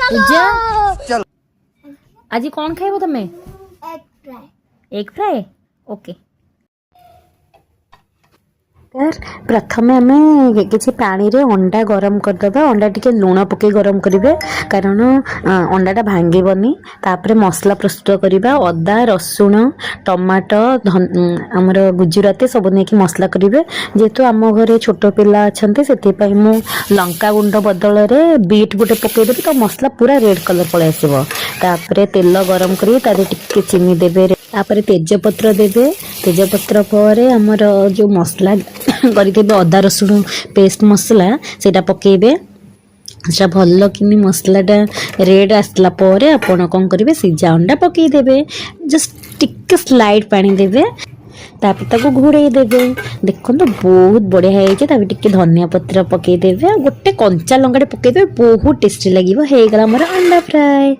ପୂଜା ଆଜି କଣ ଖାଇବ ତମେ? Egg fry okay. प्रथमे आम किसी पानी रे अंडा गरम करदे अंडा टी लुण पके गरम करेंगे कारण अंडाटा भांगनी तापर मसला प्रस्तुत करवा अदा रसुण टमाटो आमर गुजराती सब नहीं मसला करेंगे जेहेतु आम घरे छोट पिला अच्छा से मु लंका गुंड बदल में बीट गोटे पकईदेवी तो मसला पूरा रेड कलर पलि आसपर तेल गरम कर चीनी देवे तापर तेजपत्र देवे तेजपत्र पर आमर जो मसला करके अदा रसुण पेस्ट मसला सेटा पकेबे से भल कि मसलाटा रेड आसला आपण कौन करेंगे सीजा अंडा पकईदेवे जस्ट टिके स्लाइड पानी देवे तापर घोड़े देवे देखो तो बहुत बढ़िया है टिके धनिया पत्र पकईदेवे गोटे कंचा लंका पकईदेवे बहुत टेस्टी लगे हो गला मोर अंडा फ्राए।